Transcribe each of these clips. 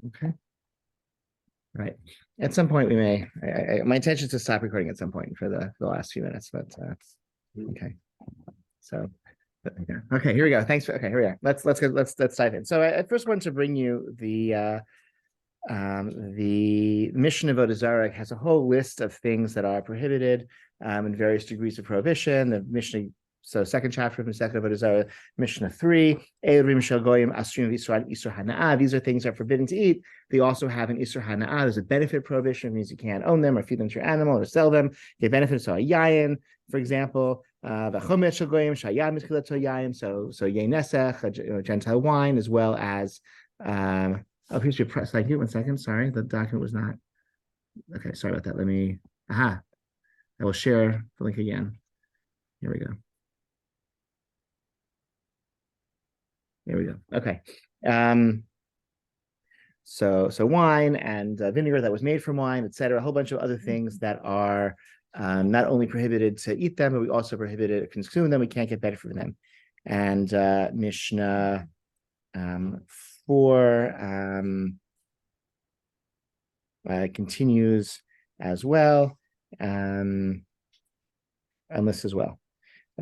Okay. Right. At some point, we may. My intention is to stop recording at some point for the last few minutes, but okay. So, okay, here we go. Thanks for. Okay, here we are. Let's go. Let's dive in. So, I first want to bring you the Mishnah Avodah Zarah has a whole list of things that are prohibited in various degrees of prohibition. The Mishnah, so second chapter from second Avodah Zarah, Mishnah 3, Eirim Shel Goyim Asrim V'Yisrael Isur Hana'ah. These are things that are forbidden to eat. They also have an Isur Hana'ah. There's a benefit prohibition. It means you can't own them or feed them to your animal or sell them. They benefit, so a yayin, for example, V'Chomet Shel Goyim Shayad Mitchilat Yayin. So Yain Nesech, Gentile wine, as well as oh, please press. Thank you. 1 second. Sorry, the document was not. Okay, sorry about that. Let me. I will share the link again. Here we go. Here we go. Okay. So wine and vinegar that was made from wine, etc. A whole bunch of other things that are not only prohibited to eat them, but we also prohibited to consume them. We can't get benefit from them. And Mishnah 4 continues as well, and lists as well.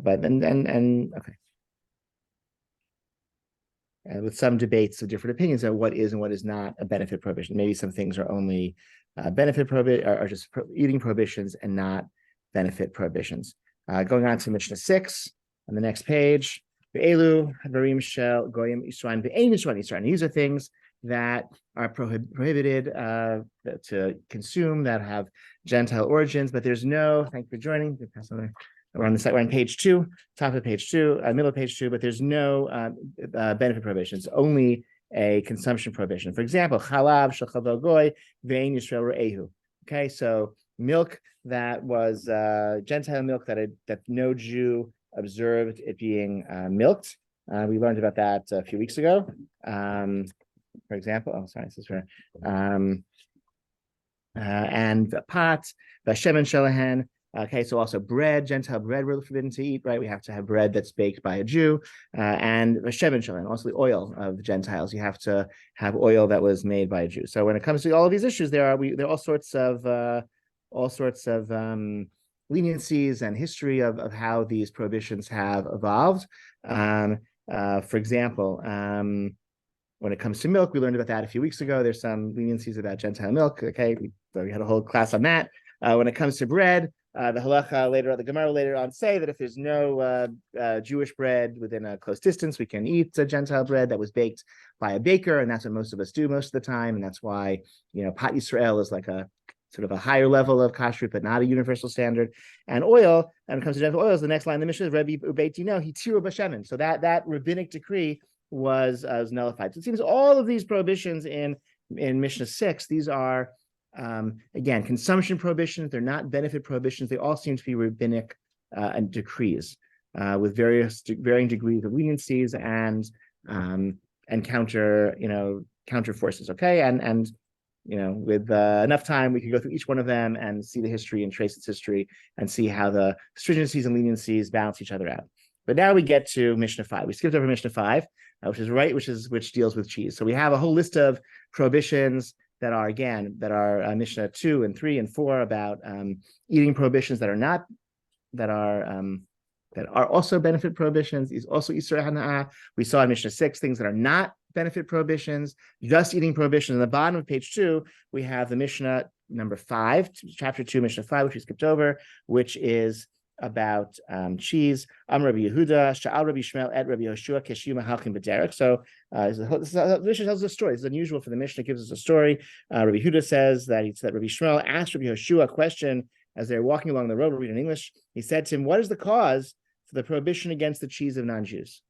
But and okay. With some debates of different opinions on what is and what is not a benefit prohibition. Maybe some things are only benefit prohibition, are just eating prohibitions and not benefit prohibitions. Going on to Mishnah 6 on the next page. These are things that are prohibited to consume that have Gentile origins, but there's no. Thank you for joining. We're on the site. We're on page 2, top of page 2, middle of page 2, but there's no benefit prohibitions, only a consumption prohibition. For example, chalav shel goy ve'ein Yisrael re'ehu. Okay, so milk that was Gentile milk that no Jew observed it being milked. We learned about that a few weeks ago. For example, this is where and the pot, the shemen shelahen. Okay, so also bread, Gentile bread we're forbidden to eat, right? We have to have bread that's baked by a Jew, and shemen shelahen, also the oil of the Gentiles. You have to have oil that was made by a Jew. So when it comes to all of these issues, there are all sorts of leniencies and history of how these prohibitions have evolved. For example, when it comes to milk, we learned about that a few weeks ago. There's some leniencies about Gentile milk. Okay, we had a whole class on that. When it comes to bread, the halacha later on, the Gemara later on say that if there's no Jewish bread within a close distance, we can eat Gentile bread that was baked by a baker, and that's what most of us do most of the time. And that's why Pat Yisrael is like a sort of a higher level of kashrut, but not a universal standard. And oil, and when it comes to Gentile oils, the next line in the Mishnah is Rabbi Ubeit Dino Hitiru B'Shemen. So that rabbinic decree was nullified. So it seems all of these prohibitions in Mishnah 6, these are again consumption prohibitions. They're not benefit prohibitions. They all seem to be rabbinic decrees with varying degrees of leniencies and counter forces. Okay, and with enough time, we could go through each one of them and see the history and trace its history and see how the stringencies and leniencies balance each other out. But now we get to Mishnah 5. We skipped over Mishnah 5, which deals with cheese. So we have a whole list of prohibitions that are Mishnah 2 and 3 and 4 about eating prohibitions that are also benefit prohibitions. Is also Isur Hana'ah. We saw in Mishnah 6 things that are not benefit prohibitions, just eating prohibitions. On the bottom of page 2, we have the Mishnah number 5, chapter 2, Mishnah 5, which we skipped over, which is about cheese. Rabbi Yehuda, Sha'al Rabbi Shmuel, et Rabbi Yoshua, Keshima Halchim B'derek. So the Mishnah tells us a story. This is unusual for the Mishnah. It gives us a story. Rabbi Yehuda says that Rabbi Shmuel asked Rabbi Yoshua a question as they're walking along the road. We'll read in English. He said to him, "What is the cause for the prohibition against the cheese of non-Jews?"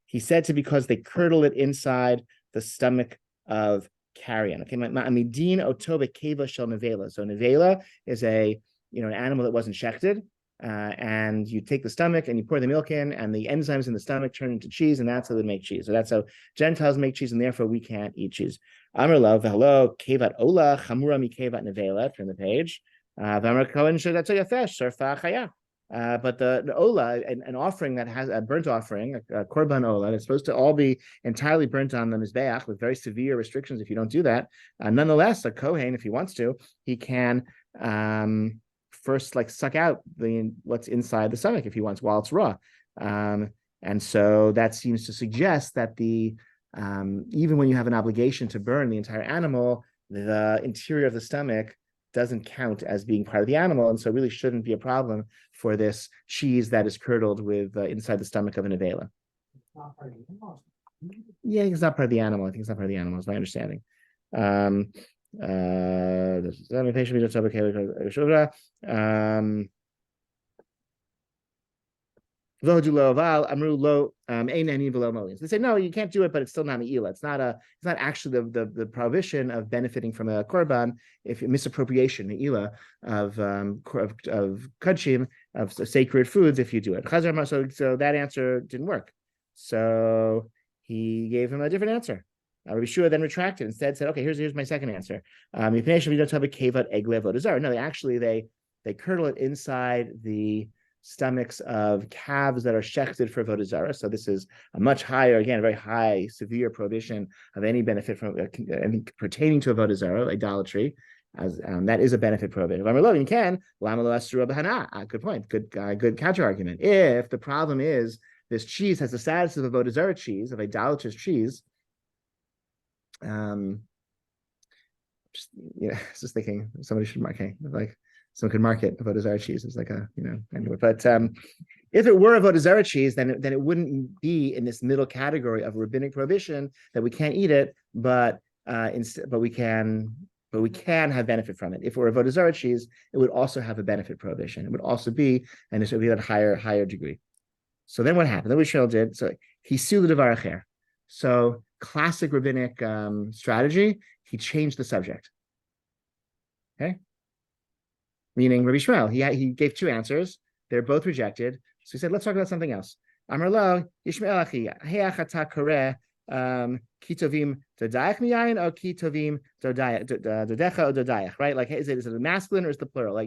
He said to because they curdle it inside the stomach of carrion. Okay, Ma'amidin otobe keva shel nevela. So nevela is an animal that wasn't shechted, and you take the stomach and you pour the milk in, and the enzymes in the stomach turn into cheese, and that's how they make cheese. So that's how Gentiles make cheese, and therefore we can't eat cheese. Amar lo v'halo kevat ola chamura mi kevat nevela. Turn the page. V'amar kohen shedatzo yafesh sarfa chaya. But the ola, an offering that has a burnt offering, a korban ola, that's supposed to all be entirely burnt on the mizbeach with very severe restrictions if you don't do that. Nonetheless, a kohen, if he wants to, he can first suck out what's inside the stomach if he wants while it's raw. And so that seems to suggest that even when you have an obligation to burn the entire animal, the interior of the stomach doesn't count as being part of the animal, and so really shouldn't be a problem for this cheese that is curdled with inside the stomach of an avela. Yeah, it's not part of the animal. I think it's not part of the animal, is my understanding. They say no, you can't do it, but it's still not meila. It's not actually the prohibition of benefiting from a korban if misappropriation meila of kudshim, of sacred foods if you do it. So that answer didn't work. So he gave him a different answer. Rabbi Shiur then retracted. Instead, said, "Okay, here's my second answer. No, they curdle it inside the stomachs of calves that are shechted for avodah zarah. So this is a much higher, again, a very high, severe prohibition of any benefit from pertaining to avodah zarah, idolatry. As that is a benefit prohibition. Good point. Good counter argument. If the problem is this cheese has the status of avodah zarah cheese, of idolatrous cheese, just thinking somebody should mark, someone could market avodah zarah cheese. It's anyway. But if it were avodah zarah cheese, then it wouldn't be in this middle category of rabbinic prohibition that we can't eat it, but we can have benefit from it. If it were avodah zarah cheese, it would also have a benefit prohibition. It would also be, and it would be at a higher degree. So then what happened? Then what Shmuel did, so he sued the devar acher. So classic rabbinic strategy, he changed the subject. Okay. Meaning Rabbi Shmuel, he gave two answers. They're both rejected. So he said, let's talk about something else. Amar lo, Yishmael achi, he'achata koreh kitovim dodayach miyayin or kitovim dodecha or dodayach, right? Is it the masculine or is the plural?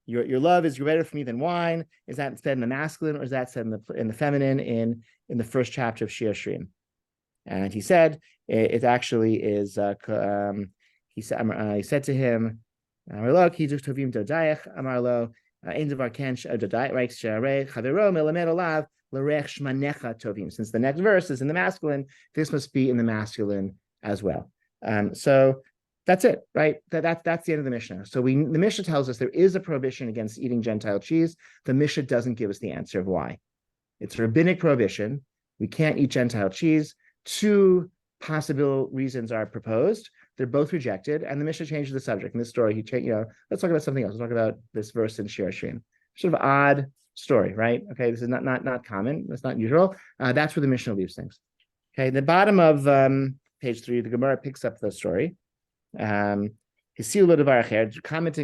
Your love is greater for me than wine. Is that said in the masculine or is that said in the feminine in the first chapter of Shiur? And he said it actually is. He said to him, Amarlo ki tovim dodayach. Amarlo ein davar ken dodayach reiks sharei chavero melamed olav l'reich shmanecha tovim. Since the next verse is in the masculine, this must be in the masculine as well. So that's it, right? That's the end of the Mishnah. So the Mishnah tells us there is a prohibition against eating Gentile cheese. The Mishnah doesn't give us the answer of why. It's a rabbinic prohibition. We can't eat Gentile cheese. Two possible reasons are proposed. They're both rejected, and the Mishnah changes the subject. In this story, he changed. Let's talk about something else. Let's talk about this verse in Shiur. Sort of odd story, right? Okay, this is not common. It's not usual. That's where the Mishnah leaves things. Okay, the bottom of page 3, the Gemara picks up the story. Commenting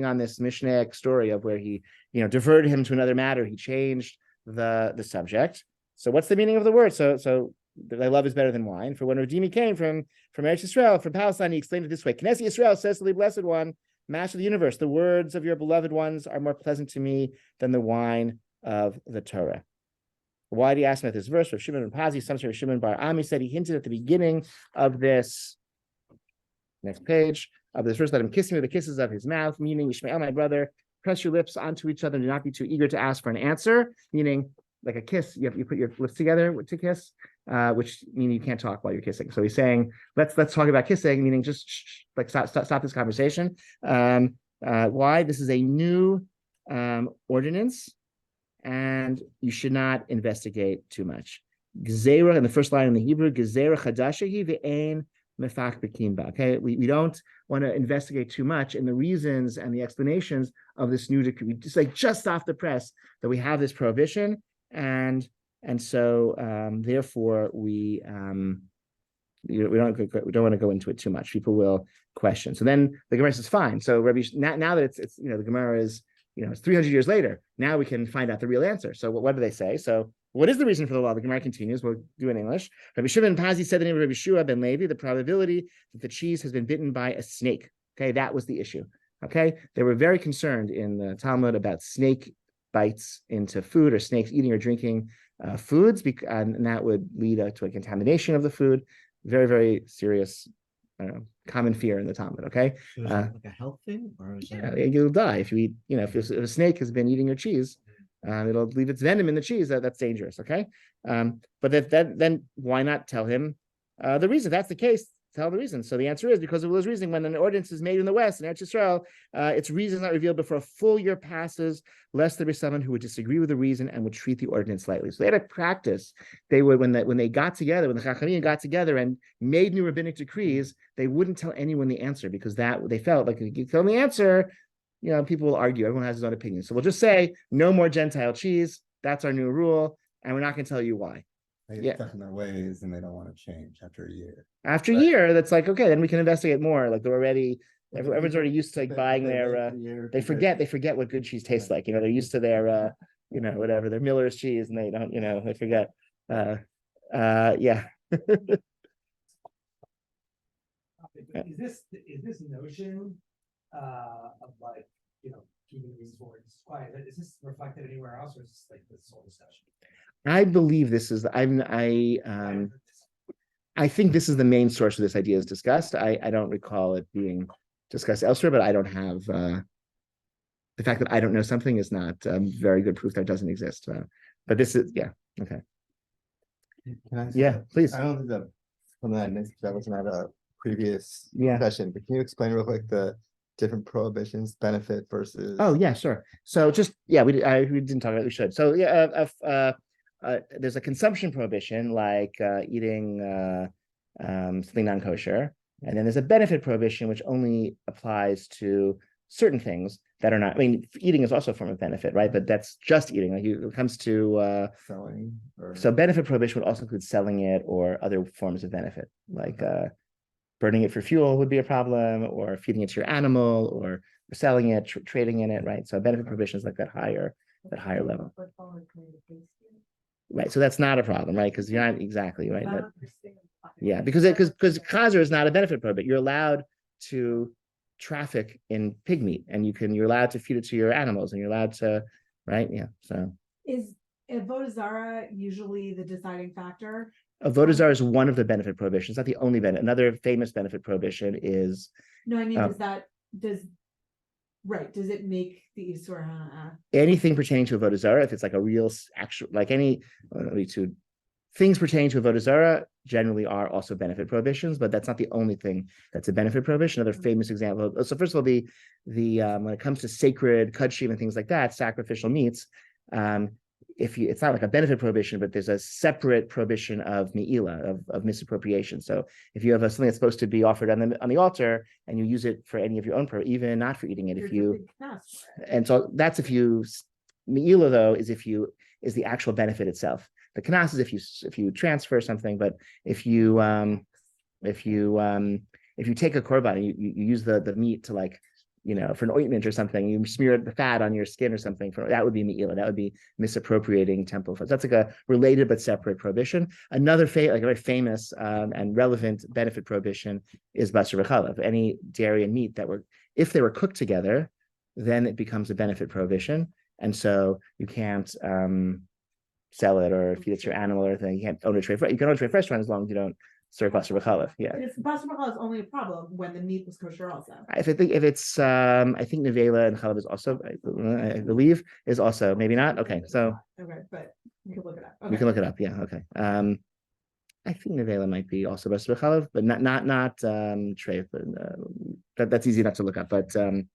on this Mishnaic story of where he, diverted him to another matter. He changed the subject. So what's the meaning of the word? So thy love is better than wine. For when Redeemi came from Eretz Yisrael, from Palestine, he explained it this way: Knesset Yisrael says to the Blessed One, Master of the universe, the words of your beloved ones are more pleasant to me than the wine of the Torah. Why do you ask me about this verse? Rav Shimon ben Pazi, some Rav Shimon bar Ami said he hinted at the beginning of this next page of this verse, let him kiss me with the kisses of his mouth, meaning Yishmael, my brother, press your lips onto each other and do not be too eager to ask for an answer, meaning like a kiss, you put your lips together to kiss, which means you can't talk while you're kissing. So he's saying, let's talk about kissing, meaning just stop this conversation. Why? This is a new ordinance, and you should not investigate too much. Gezerah, in the first line in the Hebrew, Gezerah chadashahi ve'ein mefach bekim ba. Okay, we don't want to investigate too much in the reasons and the explanations of this new decree. Just off the press that we have this prohibition. And so therefore we don't want to go into it too much. People will question. So then the Gemara says, fine. So Rabbi, now that it's the Gemara is it's 300 years later. Now we can find out the real answer. So what do they say? So what is the reason for the law? The Gemara continues. We'll do it in English. Rabbi Shimon ben Pazi said the name of Rabbi Shua ben Levi, the probability that the cheese has been bitten by a snake. Okay, that was the issue. Okay, they were very concerned in the Talmud about snake bites into food, or snakes eating or drinking foods, and that would lead to a contamination of the food. Very, very serious, I don't know, common fear in the Talmud. Okay, so is that like a health thing, or is that... you'll die if you eat. If a snake has been eating your cheese, it'll leave its venom in the cheese. That's dangerous. Okay, but then why not tell him the reason? If that's the case, tell the reason. So the answer is because of those reasons. When an ordinance is made in the West, in Eretz Yisrael, its reason is not revealed before a full year passes, lest there be someone who would disagree with the reason and would treat the ordinance lightly. So they had a practice. They would, when they got together, when the Chachamim got together and made new rabbinic decrees, they wouldn't tell anyone the answer, because that they felt like if you tell them the answer, people will argue. Everyone has his own opinion. So we'll just say no more Gentile cheese. That's our new rule, and we're not going to tell you why. They get stuck in their ways and they don't want to change after a year. After a year, that's like, okay, then we can investigate more. Like everyone's already used to buying their, they forget what good cheese tastes like. They're used to their, whatever, their Miller's cheese, and they don't, they forget. Yeah. Is this notion of like, keeping these words quiet, is this reflected anywhere else, or is this like this whole discussion? I believe this is, I think this is the main source of this idea is discussed. I don't recall it being discussed elsewhere, but I don't have, the fact that I don't know something is not very good proof that it doesn't exist. But this is, yeah, okay. Can I please. I don't think that that wasn't at a previous Yeah. session, but can you explain real quick the different prohibitions, benefit versus... Oh, yeah, sure. So just, we didn't talk about it, we should. So there's a consumption prohibition, like eating something non-kosher, and then there's a benefit prohibition, which only applies to certain things that are not. I mean, eating is also a form of benefit, right? But that's just eating. Like it comes to selling. So benefit prohibition would also include selling it or other forms of benefit, like burning it for fuel would be a problem, or feeding it to your animal, or selling it, trading in it, right? So benefit prohibition is like that higher level. Right, so that's not a problem, right? Because you're not exactly right. Yeah, because chazer is not a benefit prohibit. You're allowed to traffic in pig meat, and you're allowed to feed it to your animals, and you're allowed to, right? Yeah. So is avodah zarah usually the deciding factor? Avodah zarah is one of the benefit prohibitions, not the only benefit. Another famous benefit prohibition is. No, I mean, does it make the Isur Hana? Anything pertaining to avodah zarah, if it's like a real actual, like any things pertaining to avodah zarah, generally are also benefit prohibitions, but that's not the only thing that's a benefit prohibition. Another famous example. So first of all, the when it comes to sacred kudshim and things like that, sacrificial meats, it's not like a benefit prohibition, but there's a separate prohibition of me'ila, of misappropriation. So if you have something that's supposed to be offered on the altar and you use it for any of your own purpose, even not for eating it, and so that's me'ila though is the actual benefit itself. The knas is if you transfer something, but if you take a korban and you use the meat to for an ointment or something, you smear the fat on your skin or something, that would be me'ila. That would be misappropriating temple foods. That's like a related but separate prohibition. Another a very famous and relevant benefit prohibition is basar v'chalav. Any dairy and meat if they were cooked together, then it becomes a benefit prohibition, and so you can't sell it or feed it to your animal or anything. You can't own a tray. You can own a tray restaurant as long as you don't serve basar v'chalav. Yeah. But if basar v'chalav is only a problem when the meat was kosher also. I think nevela and chalav is also, I believe, is also, maybe not. Okay, so. Okay, but we can look it up. Okay. We can look it up. Yeah. Okay. I think nevela might be also basar v'chalav, but not tray. But that's easy enough to look up. But it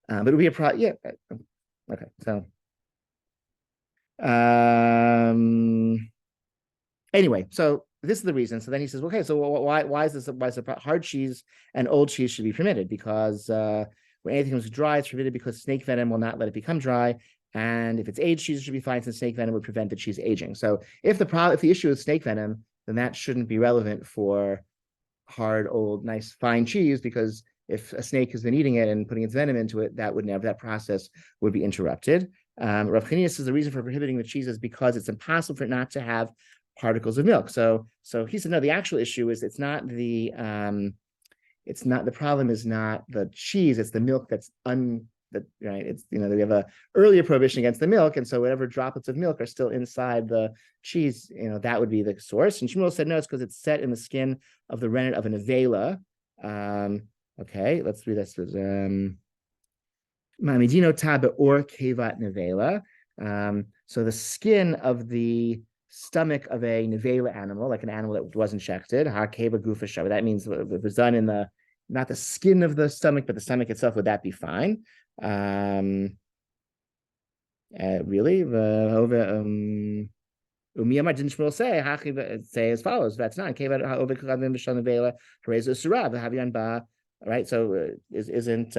would be a pro. Yeah. Okay. So. Anyway, so this is the reason. So then he says, okay, so why is this? Why is hard cheese and old cheese should be permitted? Because when anything comes dry, it's permitted because snake venom will not let it become dry. And if it's aged cheese, it should be fine since snake venom would prevent the cheese aging. So if the issue is snake venom, then that shouldn't be relevant for hard, old, nice, fine cheese, because if a snake has been eating it and putting its venom into it, that process would be interrupted. Rav Chanina says the reason for prohibiting the cheese is because it's impossible for it not to have particles of milk. So he said, no, the actual issue is the problem is not the cheese, it's the milk that's that, right? It's, we have a earlier prohibition against the milk, and so whatever droplets of milk are still inside the cheese, that would be the source. And Shmuel said no, it's because it's set in the skin of the rennet of an avela. Okay, let's read this. Mamidino tabe or kevat nevela. So the skin of the stomach of a nevela animal, like an animal that wasn't shechted, ha keva gufa shav. That means if it was done in not the skin of the stomach, but the stomach itself, would that be fine? Really? Umiyamar didn't Shmuel say as follows? That's not kevat ha'ovet kavim b'shal nevela harezu surah v'havian ba. Right? So didn't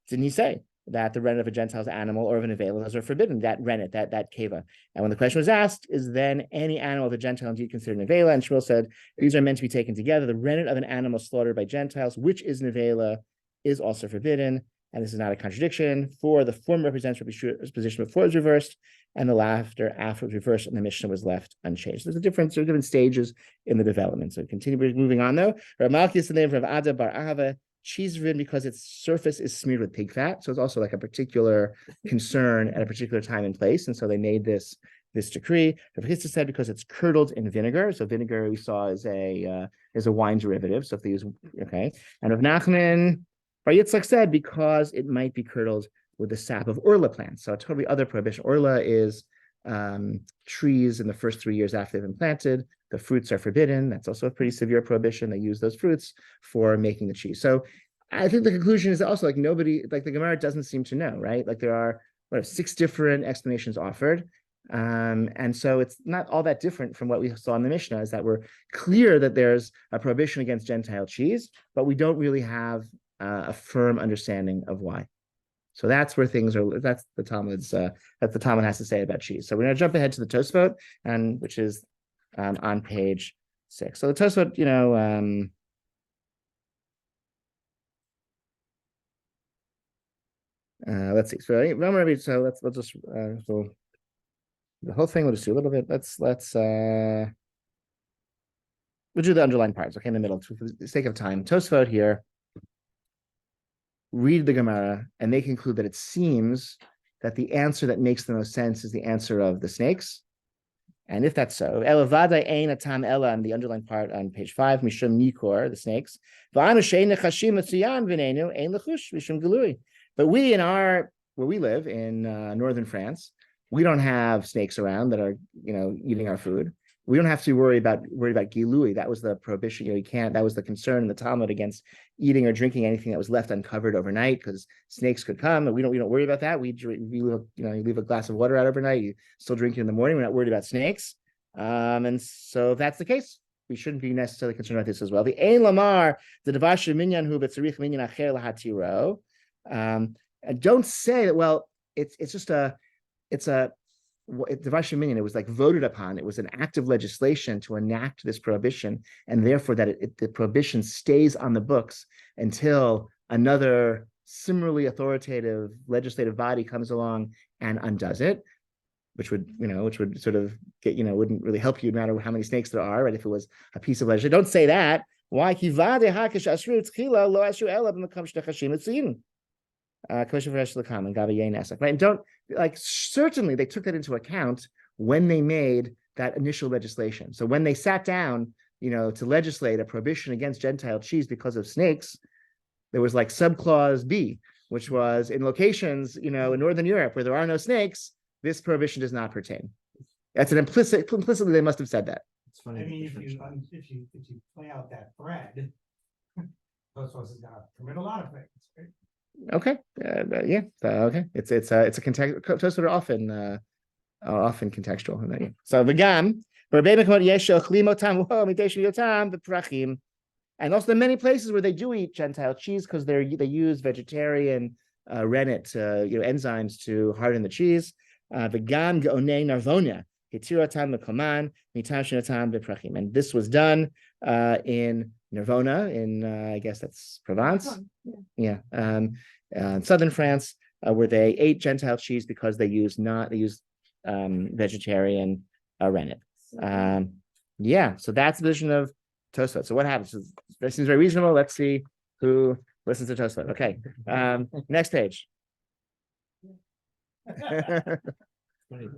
he say that the rennet of a Gentile's animal or of an avela, those are forbidden, that rennet, that keva? And when the question was asked, is then any animal of a Gentile indeed considered an avela? And Shmuel said, these are meant to be taken together. The rennet of an animal slaughtered by Gentiles, which is an avela, is also forbidden. And this is not a contradiction, for the former represents Rabbi Shiur's position before it was reversed, and the latter after it was reversed, and the Mishnah was left unchanged. There's different stages in the development. So continue moving on though. Rav Malkius, the name of Ada bar Ahava, cheese ridden because its surface is smeared with pig fat. So it's also like a particular concern at a particular time and place. And so they made this decree. Rav Hista said because it's curdled in vinegar. So vinegar we saw is a wine derivative. So if they use, okay. And Rav Nachman Bar Yitzchak said because it might be curdled with the sap of orla plants. So a totally other prohibition. Orla is trees in the first 3 years after they've been planted. The fruits are forbidden. That's also a pretty severe prohibition. They use those fruits for making the cheese. So I think the conclusion is also nobody, the Gemara doesn't seem to know, right? There are 6 different explanations offered. And so it's not all that different from what we saw in the Mishnah, is that we're clear that there's a prohibition against Gentile cheese, but we don't really have a firm understanding of why. So that's where things are. That's the Talmud has to say about cheese. So we're going to jump ahead to the Tosfot, which is on page 6. So the Tosfot, let's see. So let's just so the whole thing we'll just do a little bit. Let's we'll do the underlined parts. Okay, in the middle for the sake of time. Tosfot here read the Gemara, and they conclude that it seems that the answer that makes the most sense is the answer of the snakes. And if that's so, Elavada ein atam ela on the underlined part on page 5, Mishum Nikor, the snakes. But we where we live in northern France, we don't have snakes around that are eating our food. We don't have to worry about gilui. That was the prohibition. You can't. That was the concern in the Talmud against eating or drinking anything that was left uncovered overnight, because snakes could come. And we don't worry about that. We leave you leave a glass of water out overnight. You still drink it in the morning. We're not worried about snakes. And so if that's the case, we shouldn't be necessarily concerned about this as well. The ein lamar the devash minyan hu betzarich minyan acher lahatiro. And don't say that. Well, it's a Devash Minyan, it was voted upon. It was an act of legislation to enact this prohibition, and therefore that the prohibition stays on the books until another similarly authoritative legislative body comes along and undoes it, which would sort of get, wouldn't really help you no matter how many snakes there are, right? If it was a piece of legislation. Don't say that. Why? Right? And don't certainly they took that into account when they made that initial legislation. So when they sat down, to legislate a prohibition against Gentile cheese because of snakes, there was subclause B, which was in locations, in Northern Europe where there are no snakes, this prohibition does not pertain. That's an implicitly they must have said that. It's funny. I mean, if you play out that thread, those is gonna permit a lot of things, right? Okay. Yeah. Okay. It's a context. Tosfot are often contextual. So v'gam and also there are many places where they do eat Gentile cheese because they use vegetarian rennet enzymes to harden the cheese. V'gam geonei narvonia hitiratam mekoman mitam shinatam b'prachim, and this was done in Narbonne, in I guess that's Provence, southern France, where they ate Gentile cheese because they use vegetarian rennet. So that's the position of Tosfot. So what happens? That seems very reasonable. Let's see who listens to Tosfot. Okay, next page. Funny,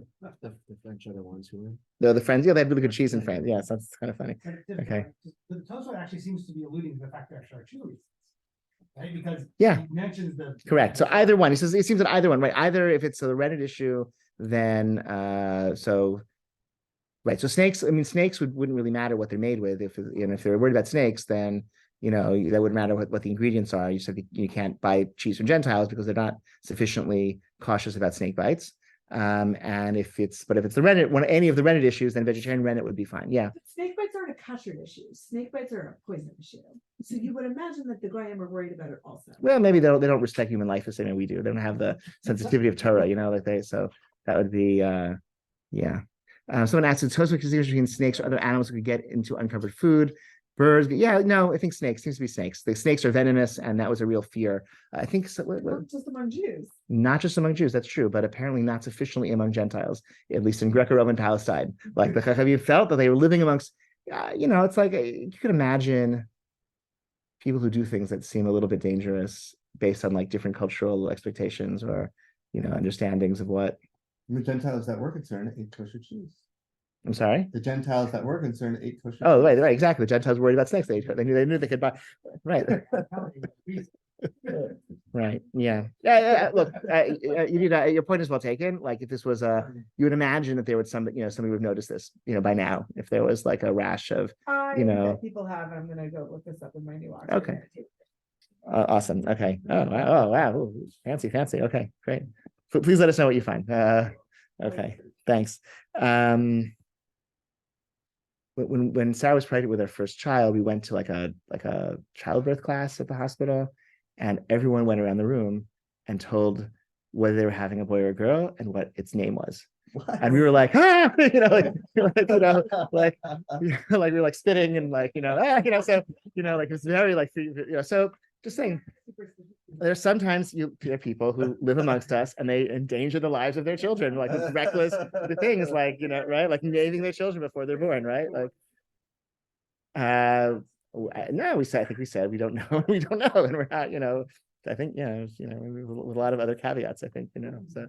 the French are the ones who are. They're the Friends. Yeah, they have really good cheese in France. Yeah, so that's kind of funny. Okay. The Tosfot actually seems to be alluding to the fact that charcuterie, right? Because Yeah. he mentions the Correct. So either one. He says it seems that either one, right? Either if it's a rented issue, then right. So snakes. I mean, snakes wouldn't really matter what they're made with. If they're worried about snakes, then that wouldn't matter what the ingredients are. You said you can't buy cheese from Gentiles because they're not sufficiently cautious about snake bites. And if it's the rennet, any of the rennet issues, then vegetarian rennet would be fine. Yeah. But snake bites aren't a kashrut issue. Snake bites are a poison issue. So you would imagine that the Goyim are worried about it also. Well, maybe they don't respect human life the same way we do. They don't have the sensitivity of Torah, so that would be yeah. Someone asked, "Is Tosfot distinguish between snakes or other animals that could get into uncovered food? Birds?" Yeah, no, I think snakes. Seems to be snakes. The snakes are venomous, and that was a real fear. I think so, Not just among Jews. not just among Jews. That's true, but apparently not sufficiently among Gentiles, at least in Greco-Roman Palestine. Like the Chachamim felt that they were living amongst. It's like you could imagine people who do things that seem a little bit dangerous based on like different cultural expectations or understandings of what. The Gentiles that were concerned ate kosher cheese. I'm sorry. The Gentiles that were concerned ate kosher Oh, cheese. right, exactly. The Gentiles were worried about snakes. They knew they could buy. Right. Right. Yeah. Look, your point is well taken. Like if this was you would imagine that there would somebody would notice this, by now, if there was like a rash of, that people have. I'm gonna go look this up in my new Oxford. Okay. Awesome. Okay. Oh, wow. Ooh, fancy. Okay, great. Please let us know what you find. Okay. Thanks. When Sarah was pregnant with her first child, we went to like a childbirth class at the hospital, and everyone went around the room and told whether they were having a boy or a girl and what its name was. What? And we were like, like we were like spitting and like, so, like it's very like, so just saying, there's sometimes there are people who live amongst us and they endanger the lives of their children, like with reckless things, like, right? Like naming their children before they're born, right? Like, no, I think we said we don't know, and we're not, I think, with a lot of other caveats, I think, so,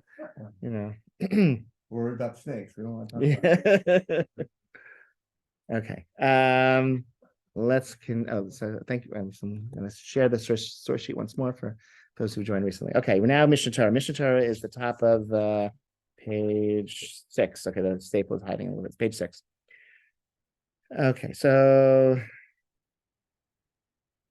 We're about snakes. We don't want to talk about Okay. So thank you. I'm going to share the source sheet once more for those who joined recently. Okay, we're now Mishnah Torah. Mishnah Torah is the top of page 6. Okay, the staple is hiding a little bit. It's page 6. Okay, so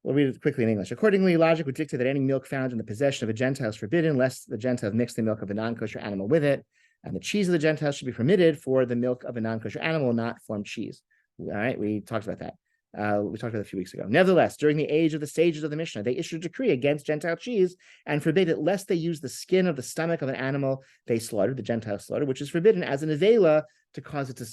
we'll read it quickly in English. Accordingly, logic would dictate that any milk found in the possession of a Gentile is forbidden, lest the Gentile mix the milk of a non-kosher animal with it. And the cheese of the Gentiles should be permitted, for the milk of a non-kosher animal will not form cheese. All right, we talked about that. We talked about it a few weeks ago. Nevertheless, during the age of the sages of the Mishnah, they issued a decree against Gentile cheese and forbade it, lest they use the skin of the stomach of an animal they slaughtered, the Gentile slaughter, which is forbidden as an avela to cause it to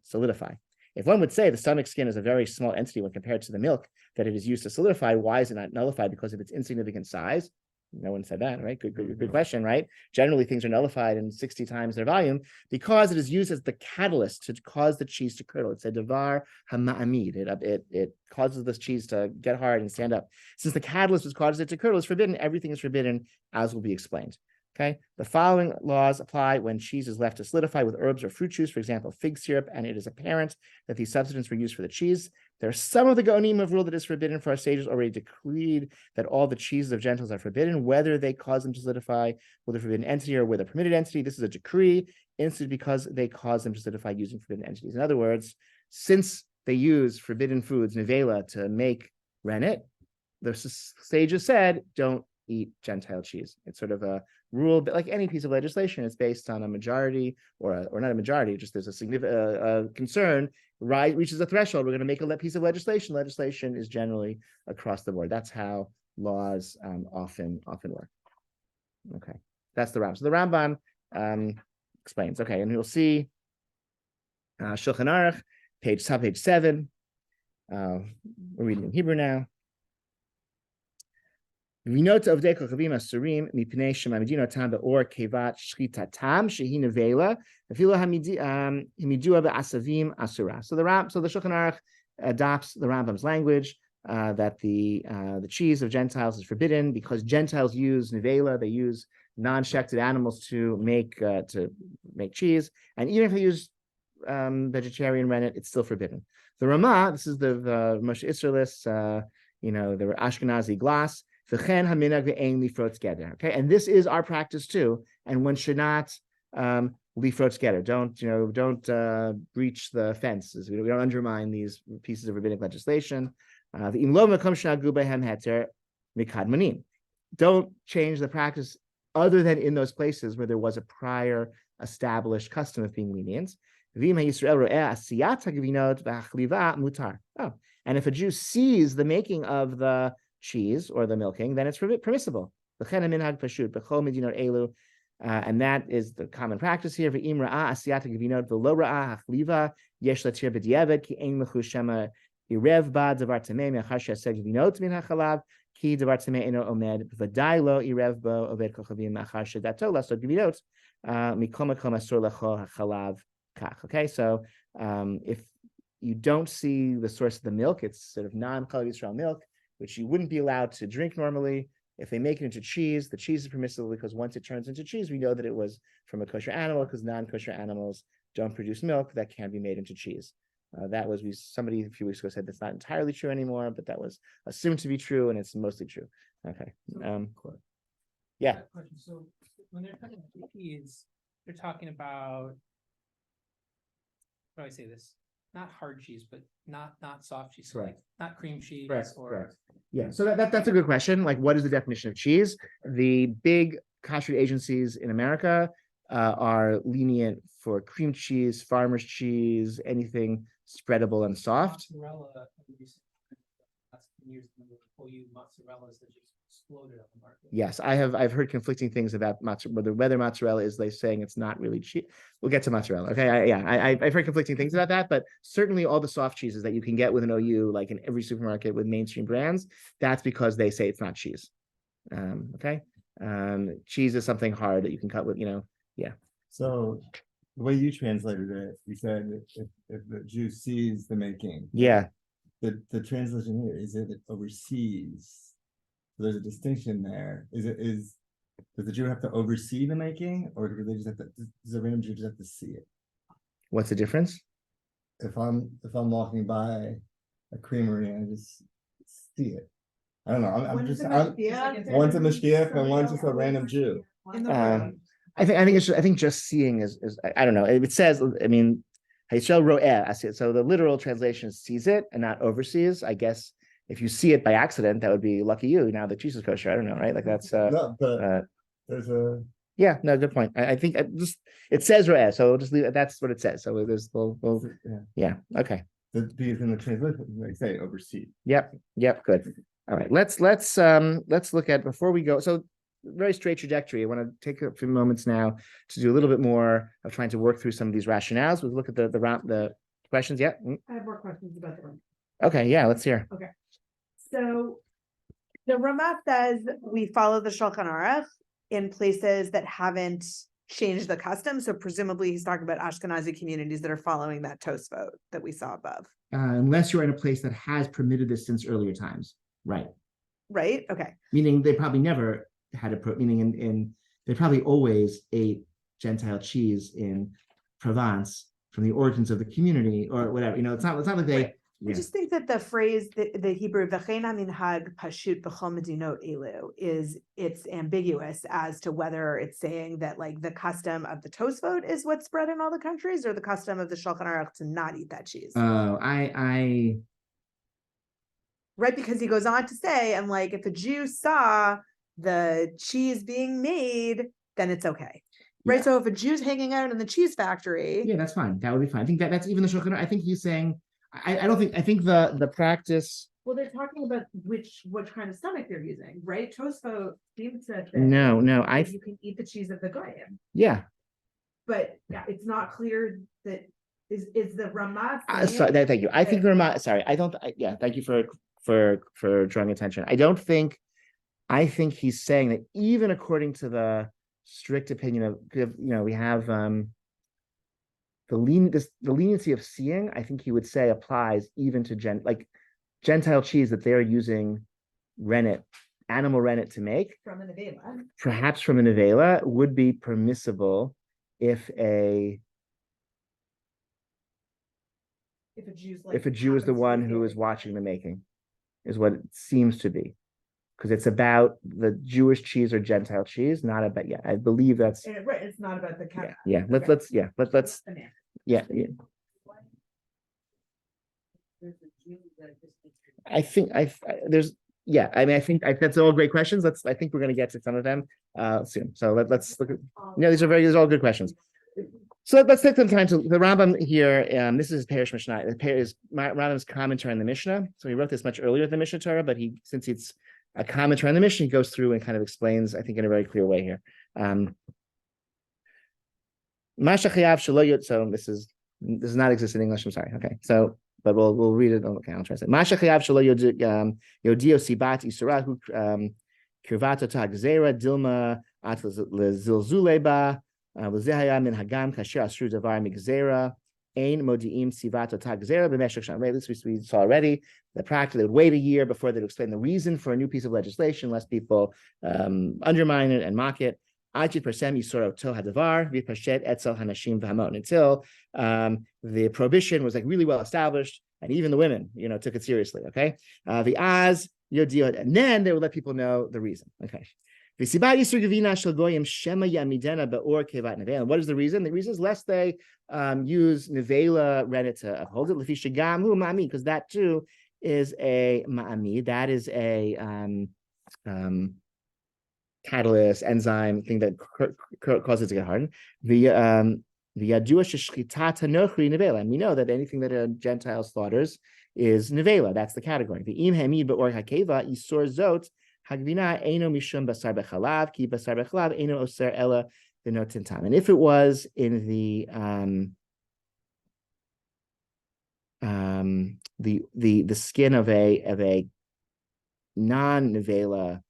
solidify. If one would say the stomach skin is a very small entity when compared to the milk that it is used to solidify, why is it not nullified because of its insignificant size? No one said that, right? Good question, right? Generally, things are nullified in 60 times their volume because it is used as the catalyst to cause the cheese to curdle. It's a devar hama'amid. It causes this cheese to get hard and stand up. Since the catalyst causes it to curdle is forbidden, everything is forbidden, as will be explained. Okay, the following laws apply when cheese is left to solidify with herbs or fruit juice, for example, fig syrup, and it is apparent that these substances were used for the cheese. There are some of the Gaonim of rule that is forbidden, for our sages already decreed that all the cheeses of Gentiles are forbidden, whether they cause them to solidify with a forbidden entity or with a permitted entity. This is a decree instituted because they cause them to solidify using forbidden entities. In other words, since they use forbidden foods, nevela, to make rennet, the sages said, don't eat Gentile cheese. It's sort of a rule, but like any piece of legislation, it's based on a majority or not a majority, just there's a significant concern, reaches a threshold. We're going to make a piece of legislation. Legislation is generally across the board. That's how laws often work. Okay, that's the Rambam. So the Rambam explains. Okay, and you'll see Shulchan Aruch, page 7. We're reading in Hebrew now. Vinota of Deko Chavim Asurim Mipnei Shemamidino Tam Beor Kevat Shchitatam Shehi Nevela V'Filo Hamidua Be'Asavim Asura. So the Shulchan Aruch adopts the Rambam's language that the cheese of Gentiles is forbidden because Gentiles use nevela. They use non-shechted animals to make cheese, and even if they use vegetarian rennet, it's still forbidden. The Ramah, this is the Moshe Isserlis, the Ashkenazi glass. Okay, and this is our practice too, and one should not lifrot together. Don't breach the fences. We don't undermine these pieces of rabbinic legislation. Don't change the practice other than in those places where there was a prior established custom of being lenient. Oh, and if a Jew sees the making of the cheese or the milking, then it's permissible. And that is the common practice here. Okay, so if you don't see the source of the milk, it's sort of non-Chalav Yisrael milk, which you wouldn't be allowed to drink normally. If they make it into cheese, the cheese is permissible because once it turns into cheese, we know that it was from a kosher animal because non-kosher animals don't produce milk that can be made into cheese. Somebody a few weeks ago said that's not entirely true anymore, but that was assumed to be true, and it's mostly true. Okay. Yeah. So when they're talking about cheese, they're talking about, how do I say this? Not hard cheese, but not soft cheese. So like not cream cheese Correct. Yeah. So that's a good question. Like, what is the definition of cheese? The big kashrut agencies in America are lenient for cream cheese, farmer's cheese, anything spreadable and soft. Mozzarella, last 10 years, the whole mozzarella's that just exploded on the market. Yes, I've heard conflicting things about whether mozzarella is like saying it's not really cheap. We'll get to mozzarella. Okay, I've heard conflicting things about that, but certainly all the soft cheeses that you can get with an OU, like in every supermarket with mainstream brands, that's because they say it's not cheese. Cheese is something hard that you can cut with, yeah. So the way you translated it, you said if the Jew sees the making. Yeah. The translation here is it oversees. So there's a distinction there. Does the Jew have to oversee the making, or do they just have to? Does the random Jew just have to see it? What's the difference? If I'm walking by a creamery and I just see it, I don't know. One's a mashgiach and one's just a random Jew. I think just seeing is I don't know. It says, I mean, so the literal translation is sees it and not oversees. I guess if you see it by accident, that would be lucky you. Now the cheese is kosher. I don't know, right? Like that's no, but there's a good point. I think it says ro'eh, so we'll just leave it. That's what it says. So there's okay. Because in the translation they say oversee. Yep, good. All right, let's look at before we go. So very straight trajectory. I want to take a few moments now to do a little bit more of trying to work through some of these rationales. We'll look at the questions. Yeah. I have more questions about the Ramah. Okay, yeah, let's hear. Okay. So the Ramah says we follow the Shulchan Aruch in places that haven't changed the custom. So presumably he's talking about Ashkenazi communities that are following that Tosfot that we saw above. Unless you're in a place that has permitted this since earlier times. Right. Okay. Meaning they probably never had they probably always ate Gentile cheese in Provence from the origins of the community or whatever. It's not like they. Right. I just think that the phrase, the Hebrew "v'chein minhag pashut b'chol medinot elu" it's ambiguous as to whether it's saying that like the custom of the Tosfot is what's spread in all the countries, or the custom of the Shulchan Aruch to not eat that cheese. Oh, right, because he goes on to say, and like if a Jew saw the cheese being made, then it's okay. Right. Yeah. So if a Jew's hanging out in the cheese factory. Yeah, that's fine. That would be fine. I think that's even the Shulchan Aruch. I think he's saying, I think the practice. Well, they're talking about what kind of stomach they're using, right? Tosfot seems to say no, you can eat the cheese of the goyim. Yeah. But it's not clear that is the Ramah. Thank you. I think the Ramah. Sorry, I don't. Thank you for drawing attention. I think he's saying that even according to the strict opinion of, we have the leniency of seeing, I think he would say applies even to Gentile cheese that they're using rennet animal rennet to make, From an Avela. perhaps from an Avela, would be permissible if a If a Jew is the one who is watching the making, is what it seems to be. Because it's about the Jewish cheese or Gentile cheese, not about, yeah, I believe that's, Right, it's not about the yeah, let's yeah. I think there's, yeah, I mean, I think that's all great questions. I think we're going to get to some of them soon. So let's look at, these are all good questions. So let's take some time to the Rambam here. This is Parish Mishnah. Rambam's commentary on the Mishnah. So he wrote this much earlier than the Mishnah Torah, but since it's a commentary on the Mishnah, he goes through and kind of explains, I think, in a very clear way here. So this does not exist in English. I'm sorry. Okay, so but we'll read it. Okay, I'll translate. Yodio sibat isurahu kirvato tagzera dilma at lezilzuleba. This we saw already. The practice, they would wait a year before they'd explain the reason for a new piece of legislation, lest people undermine it and mock it. Until the prohibition was like really well established, and even the women, took it seriously. Okay, and then they would let people know the reason. Okay. What is the reason? The reason is lest they use nevela rennet to uphold it, because that too is a ma'ami. That is a catalyst, enzyme thing that causes it to get hardened. And we know that anything that a Gentile slaughters is nevela. That's the category. Hagvina eno mishum basar bechalav ki basar bechalav eno oser ela benotin tam. And if it was in the skin of a non-nevela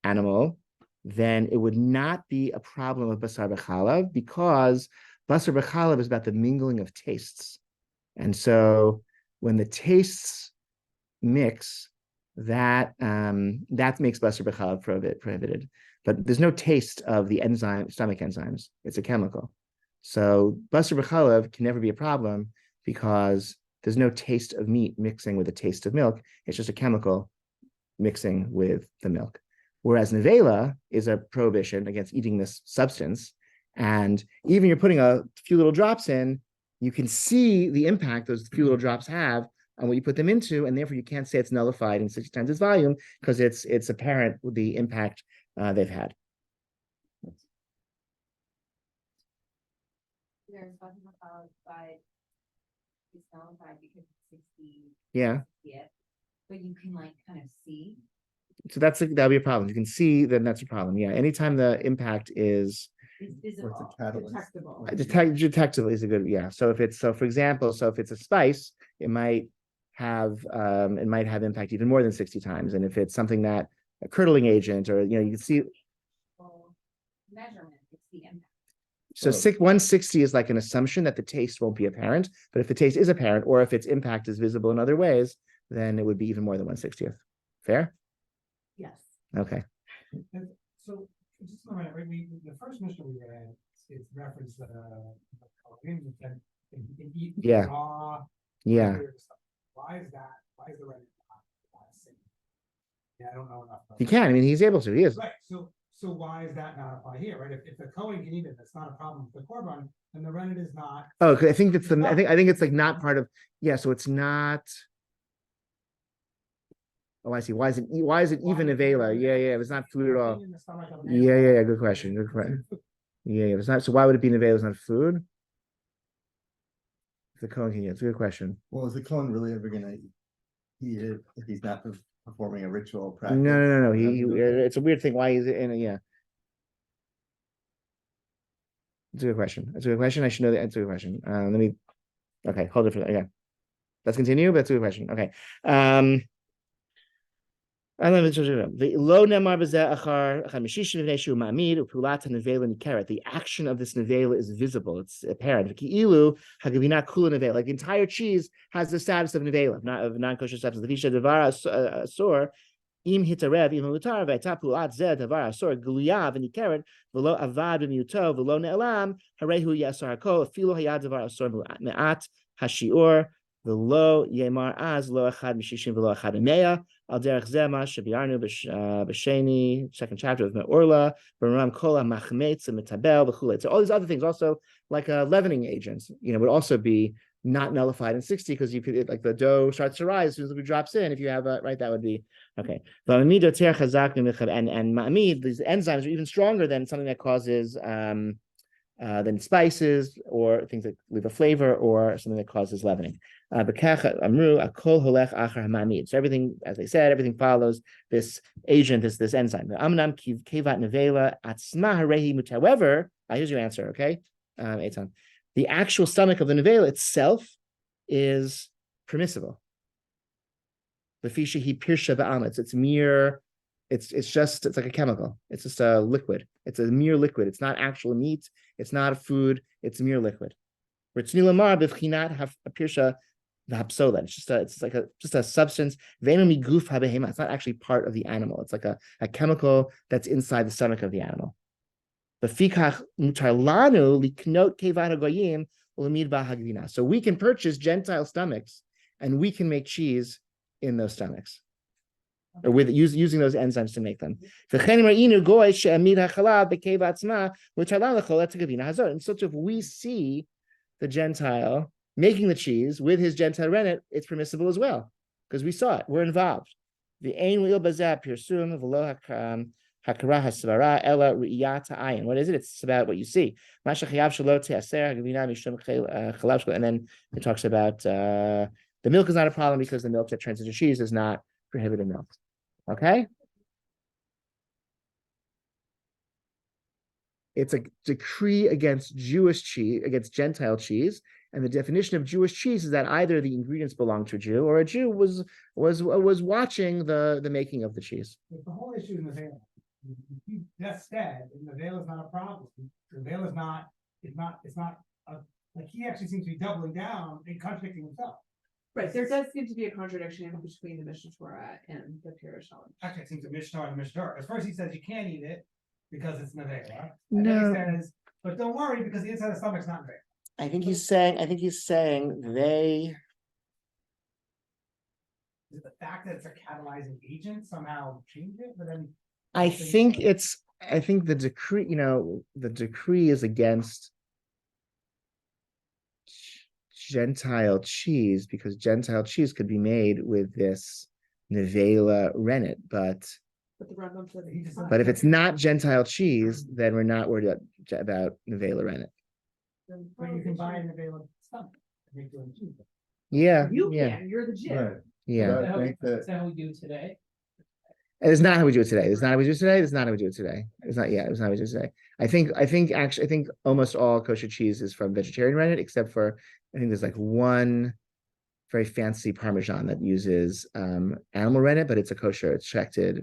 animal, then it would not be a problem of basar bechalav, because basar bechalav is about the mingling of tastes, and so when the tastes mix, that makes basar bechalav prohibited. But there's no taste of the stomach enzymes. It's a chemical. So basar bechalav can never be a problem because there's no taste of meat mixing with a taste of milk. It's just a chemical mixing with the milk. Whereas nevela is a prohibition against eating this substance. And even you're putting a few little drops in, you can see the impact those few little drops have on what you put them into, and therefore you can't say it's nullified in 60 times its volume because it's apparent with the impact they've had. There's talking about it's nullified because it's 60. Yeah. But you can kind of see. So that'll be a problem. You can see, then that's a problem. Yeah. Anytime the impact is Visible. detectable is a good, yeah. So for example, if it's a spice, it might have impact even more than 60 times. And if it's something that a curdling agent, or you can see Measurement, it's the impact. So 160 is like an assumption that the taste won't be apparent, but if the taste is apparent, or if its impact is visible in other ways, then it would be even more than 1/60th. Fair? Yes. Okay. So just a minute, right? The first mission we read, it's referenced that you can eat Yeah. raw. Yeah. Stuff. Why is that? Why is the red not safe? Yeah, I don't know enough. He can. I mean, he's able to. He is. Right. So why is that not apply here? Right? If the Kohen can eat it, that's not a problem with the korban, then the rennet is not. Oh, I think that's I think it's like not part of. Yeah. So it's not. Oh, I see. Why is it even avela? Yeah. It's not food at all. Yeah. Good question. Yeah. It's not. So why would it be an avela? It's not food. If the Kohen can eat it, it's a good question. Well, is the Kohen really ever gonna eat it if he's not performing a ritual practice? No. It's a weird thing. Why is it in a, yeah. It's a good question. I should know the answer to the question. Okay, hold it for that. Yeah. Let's continue, but that's a good question. Okay. The action of this nevela is visible, it's apparent. Like the entire cheese has the status of nevela, not of non-kosher substance. Im hitarev im mutar ve'tapulat zed davar asor gluya v'nikeret v'lo avad b'miuto v'lo ne'elam harehu yasar hakol afilo hayad davar asor me'at hashiur v'lo yemar az lo echad mishishim v'lo echad meya al derech zema shabiarnu b'sheni, second chapter of Me'orla v'ram kol ha'machmetz metabel v'chulei. So all these other things also, like leavening agents, would also be not nullified in 60, because you could, like, the dough starts to rise as soon as it drops in. If you have right, that would be okay. And ma'amid, these enzymes are even stronger than something that causes than spices or things that leave a flavor, or something that causes leavening. So everything, as I said, everything follows this agent, this enzyme. However, here's your answer, okay? Eitan. The actual stomach of the nevela itself is permissible. The fisha he pirsha ba'ametz. It's mere, it's like a chemical. It's just a liquid. It's a mere liquid. It's not actual meat. It's not a food. It's a mere liquid. It's pirsha v'hapsola. It's like a substance. It's not actually part of the animal. It's like a chemical that's inside the stomach of the animal. So we can purchase Gentile stomachs and we can make cheese in those stomachs, or with using those enzymes to make them. And so if we see the Gentile making the cheese with his Gentile rennet, it's permissible as well, because we saw it, we're involved. What is it? It's about what you see. And then it talks about the milk is not a problem, because the milk that turns into cheese is not prohibited milk. Okay? It's a decree against Jewish cheese, against Gentile cheese. And the definition of Jewish cheese is that either the ingredients belong to a Jew, or a Jew was watching the making of the cheese. The whole issue in the veil. You just said, and the veil is not a problem. The veil is not, like, he actually seems to be doubling down and contradicting himself. Right, there does seem to be a contradiction between the Mishnah Torah and the Pirushal. Actually, it seems to be Mishnah and Mishnah Torah. At first he says you can't eat it because it's nevela. No. And then he says, but don't worry, because the inside of the stomach's not nevela. I think he's saying they. Is it the fact that it's a catalyzing agent somehow change it? But then I think the decree, the decree is against Gentile cheese, because Gentile cheese could be made with this nevela rennet, but if it's not Gentile cheese, then we're not worried about nevela rennet. But you can buy a nevela stomach and make your own cheese. Yeah, You can, you're the gym. Right. yeah. But I think Is that that how we do it today? It's not how we do it today. It's not how we do it today. It's not how we do it today. It's not. Yeah, it's not how we do it today. I think almost all kosher cheese is from vegetarian rennet, except for, I think there's like one very fancy Parmesan that uses animal rennet, but it's a kosher. It's checked. Yeah.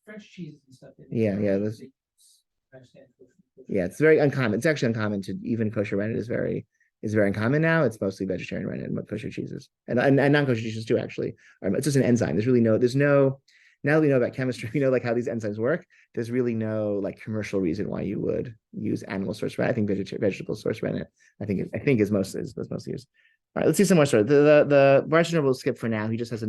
French cheeses and stuff. Yeah. It's very uncommon. It's actually uncommon to even kosher rennet is very uncommon now. It's mostly vegetarian rennet and kosher cheeses, and non-kosher cheeses too. Actually, it's just an enzyme. There's no. Now that we know about chemistry, we know like how these enzymes work. There's really no like commercial reason why you would use animal source rennet. I think vegetable source rennet. I think is mostly used. All right, let's see some more stories. The Barshner will skip for now. He just has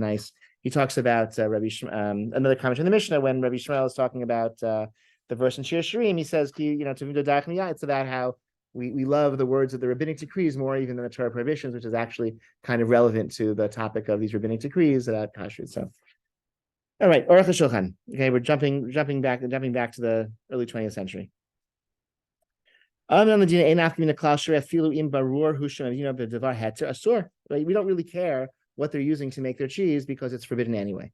he talks about another comment in the Mishnah when Rabbi Shmuel is talking about the verse in Shiur Shirim. He says, it's about how we love the words of the rabbinic decrees more even than the Torah prohibitions, which is actually kind of relevant to the topic of these rabbinic decrees about kashrut. So, all right, Aruch HaShulchan. Okay, we're jumping back to the early 20th century. Right? We don't really care what they're using to make their cheese because it's forbidden anyway.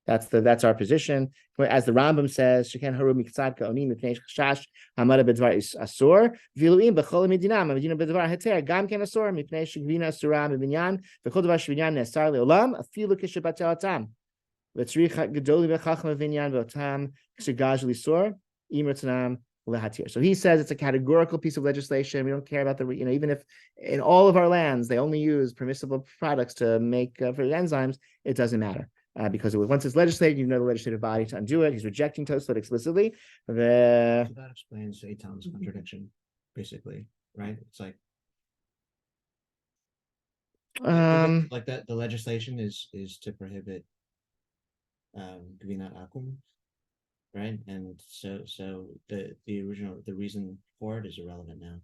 That's our position. As the Rambam says, Sheken haru miktzad ka'onim mipnei chashash hamada bedvar asur viluim b'chol medina medina bedvar heter gam ken asur mipnei shegvina asura mibinyan v'chol davar shvinyan nesar leolam afilu kishabatel atam. So he says it's a categorical piece of legislation. We don't care about the, even if in all of our lands they only use permissible products to make for enzymes, it doesn't matter. Because once it's legislated, you know the legislative body to undo it. He's rejecting Tosfot explicitly. So that explains Eitan's contradiction, basically, right? It's like like that the legislation is to prohibit Gvinat Akum, right? And so the reason for it is irrelevant now.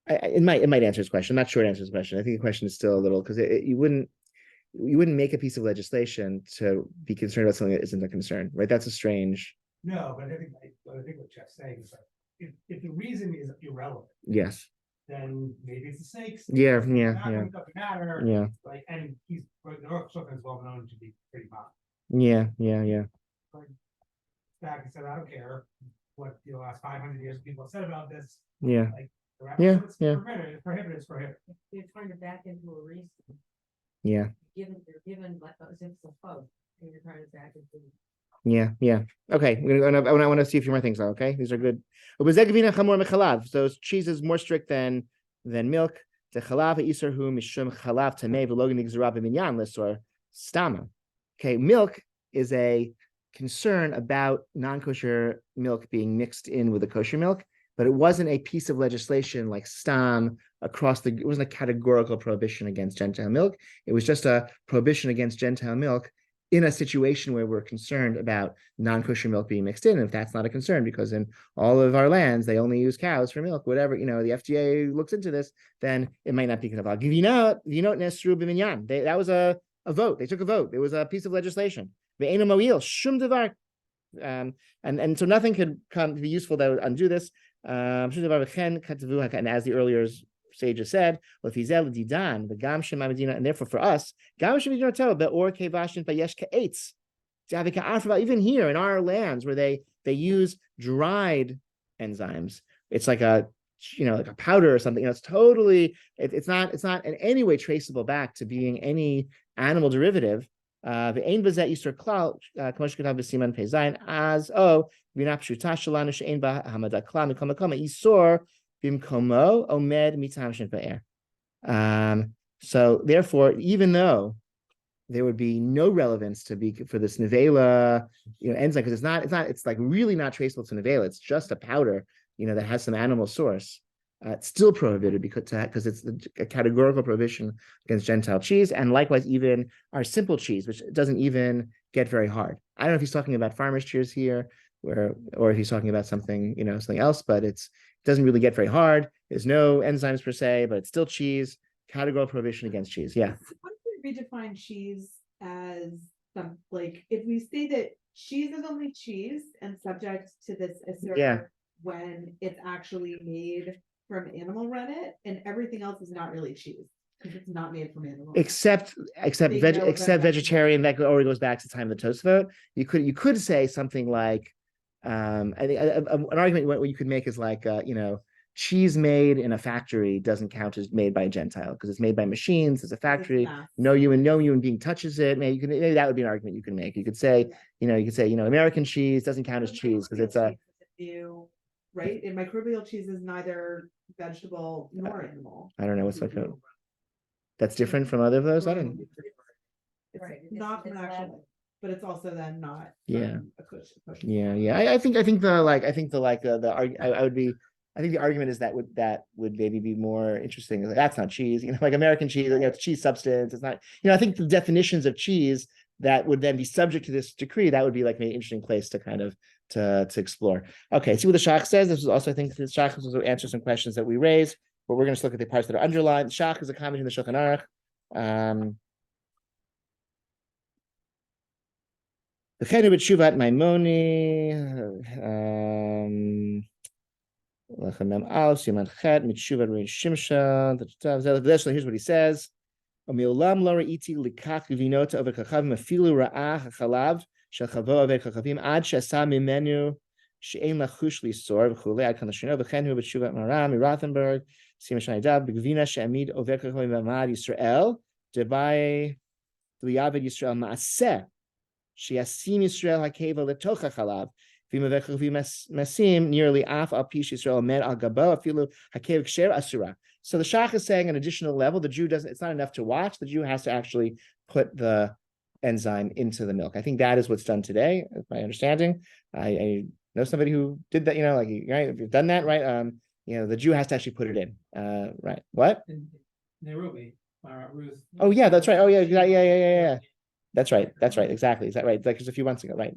It might answer his question. I'm not sure it answers his question. I think the question is still a little because you wouldn't make a piece of legislation to be concerned about something that isn't a concern, right? That's a strange. No, but I think what Jeff's saying is that if the reason is irrelevant, Yes. then maybe it's the sakes. Yeah. Doesn't matter. Yeah. Like, and the North Sultan is well known to be pretty popular. Yeah. Back and said, I don't care what the last 500 years people have said about this. Yeah. Like, Yeah. It's prohibited. You're trying to back into a reason. Yeah. You're given like as if it's a vote, and you're trying to back into. Yeah. Okay. I want to see a few more things. Okay, these are good. So cheese is more strict than milk. The chalav isur hu mishum chalav tamei v'lo nigzara b'minyan l'sor stama. Okay, milk is a concern about non-kosher milk being mixed in with the kosher milk, but it wasn't a piece of legislation like stam it wasn't a categorical prohibition against Gentile milk. It was just a prohibition against Gentile milk in a situation where we're concerned about non-kosher milk being mixed in. And if that's not a concern, because in all of our lands, they only use cows for milk, whatever, the FDA looks into this, then it might not be about. That was a vote. They took a vote. It was a piece of legislation. And so nothing could be useful that would undo this. And as the earlier sages said, and therefore for us, even here in our lands where they use dried enzymes, it's like a powder or something. It's totally it's not in any way traceable back to being any animal derivative. As so therefore, even though there would be no relevance for this nevela, enzyme, because it's like really not traceable to nevela. It's just a powder, that has some animal source. It's still prohibited because it's a categorical prohibition against Gentile cheese, and likewise even our simple cheese, which doesn't even get very hard. I don't know if he's talking about farmers' cheese here, or if he's talking about something something else, but it doesn't really get very hard. There's no enzymes per se, but it's still cheese. Categorical prohibition against cheese. Yeah. What if we redefine cheese as if we say that cheese is only cheese and subject to this assert when it's actually made from animal rennet, and everything else is not really cheese because it's not made from animal. Except vegetarian. That already goes back to the time of the Tosfot. You could say something like, I think an argument what you could make is like, cheese made in a factory doesn't count as made by a Gentile because it's made by machines. It's a factory. No human being touches it. Maybe that would be an argument you can make. You could say, American cheese doesn't count as cheese because it's a right. And microbial cheese is neither vegetable nor animal. I don't know what's like that's different from other of those. I don't. It's not from an actual, but it's also then not. Yeah. A kosher. Yeah. I think the argument is that would maybe be more interesting. Like, that's not cheese, like American cheese, it's cheese substance. It's not, I think the definitions of cheese that would then be subject to this decree, that would be like an interesting place to kind of to explore. Okay, see what the Shach says. This is also, I think the Shach will answer some questions that we raised, but we're going to look at the parts that are underlined. The Shach is a comment in the Shulchan Aruch. The Chenu b'Tshuvat Maimoni. Here's what he says. she'ein lachush lisor v'chulei ad kan l'shino v'chen hu b'tshuvat maram mirathenberg sim shaydav b'gvina she'amid over kachol mamad Yisrael debai liyavid Yisrael maaseh she'asim Yisrael hakeva letocha chalav v'imavech v'masim nearly af al pish Yisrael med al gabo afilu hakev ksher asura. So the Shach is saying an additional level. The Jew doesn't. It's not enough to watch. The Jew has to actually put the enzyme into the milk. I think that is what's done today. That's my understanding. I know somebody who did that. Like right, if you've done that, right? The Jew has to actually put it in. Right. What? In Nairobi, Ruth. Oh yeah, that's right. Oh yeah. That's right. Exactly. Is that right? Like just a few months ago, right?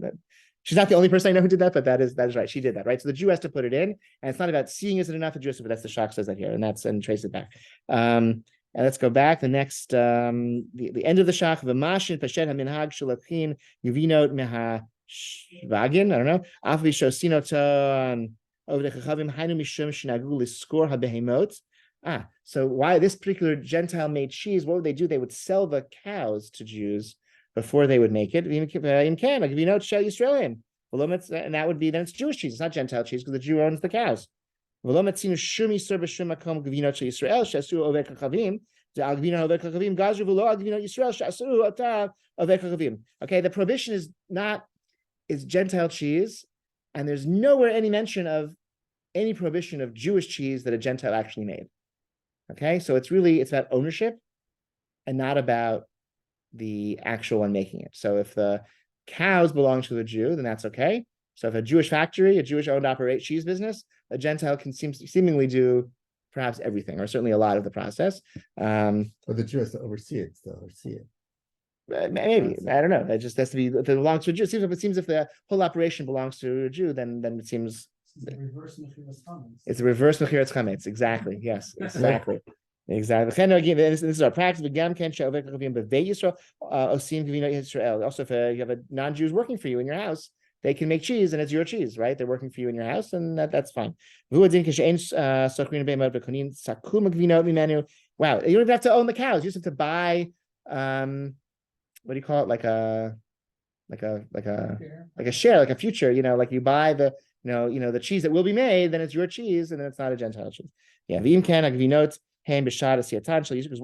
She's not the only person I know who did that, but that is right. She did that, right? So the Jew has to put it in, and it's not about seeing is it enough. The Jew has to, but that's the Shach says that here, and trace it back. And let's go back. The next, the end of the Shach, v'mashin pashet haminhag shalachin yuvinot meha shvagin. I don't know. Afvi shosinoton over the chachavim hainu mishum shnagu liskor habehemot. So why this particular Gentile made cheese? What would they do? They would sell the cows to Jews before they would make it. And that would be, then it's Jewish cheese. It's not Gentile cheese because the Jew owns the cows. Okay, the prohibition is Gentile cheese, and there's nowhere any mention of any prohibition of Jewish cheese that a Gentile actually made. Okay, so it's about ownership and not about the actual one making it. So if the cows belong to the Jew, then that's okay. So if a Jewish factory, a Jewish owned cheese business, a Gentile can seemingly do perhaps everything, or certainly a lot of the process. But the Jew has to oversee it. Maybe, I don't know. It just has to be, if it belongs to a Jew. It seems if the whole operation belongs to a Jew, then it seems it's a reverse mechiras chametz. Exactly. Yes. Exactly. Exactly. Again, this is our practice. Also, if you have a non-Jews working for you in your house, they can make cheese, and it's your cheese, right? They're working for you in your house, and that's fine. Wow, you don't even have to own the cows. You just have to buy, what do you call it? Like a share, like a future. Like you buy the the cheese that will be made, then it's your cheese, and then it's not a Gentile cheese. Yeah, because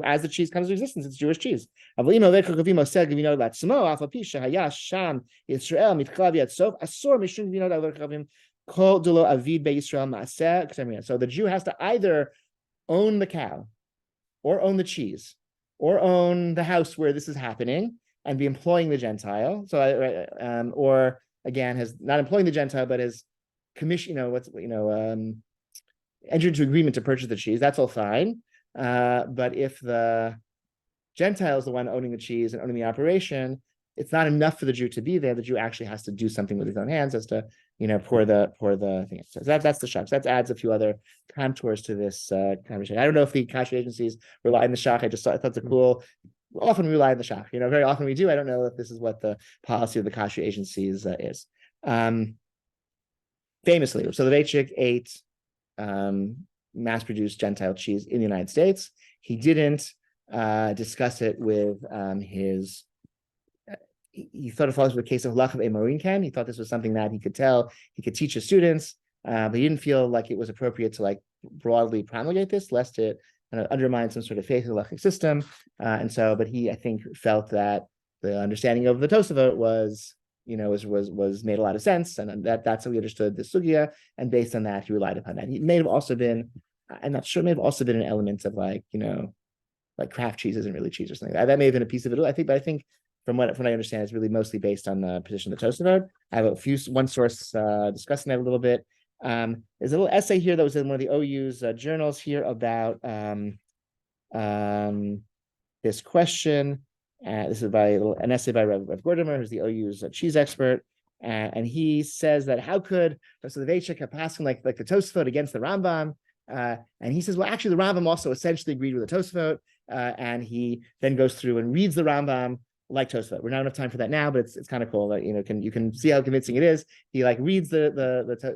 as the cheese comes to existence, it's Jewish cheese. So the Jew has to either own the cow, or own the cheese, or own the house where this is happening, and be employing the Gentile. So, or again, has not employing the Gentile, but has commission, entered into agreement to purchase the cheese. That's all fine. But if the Gentile is the one owning the cheese and owning the operation, it's not enough for the Jew to be there. The Jew actually has to do something with his own hands, as to pour the thing. So that's the Shach. So that adds a few other contours to this conversation. I don't know if the kashrut agencies rely on the Shach. I thought it's a cool. Often we rely on the Shach. Very often we do. I don't know if this is what the policy of the kashrut agencies is. Famously, so the Veichik ate mass-produced Gentile cheese in the United States. He didn't discuss it with his. He thought it follows with a case of Halacha of a Marine can. He thought this was something that he could teach his students, but he didn't feel like it was appropriate to broadly promulgate this, lest it kind of undermine some sort of faith halachic system. But he, I think, felt that the understanding of the Tosafot was made a lot of sense, and that's how he understood the sugya, and based on that, he relied upon that. He may have also been, I'm not sure, it may have also been an element of like craft cheese isn't really cheese or something. That may have been a piece of it. I think from what I understand, it's really mostly based on the position of the Tosafot. I have one source discussing that a little bit. There's a little essay here that was in one of the OU's journals here about this question. This is an essay by Rabbi Wolkenfeld, who's the OU's cheese expert, and he says that how could the Veichik have passed like the Tosafot against the Rambam, and he says, well, actually, the Rambam also essentially agreed with the Tosafot, and he then goes through and reads the Rambam like Tosafot. We're not enough time for that now, but it's kind of cool that you can see how convincing it is. He reads the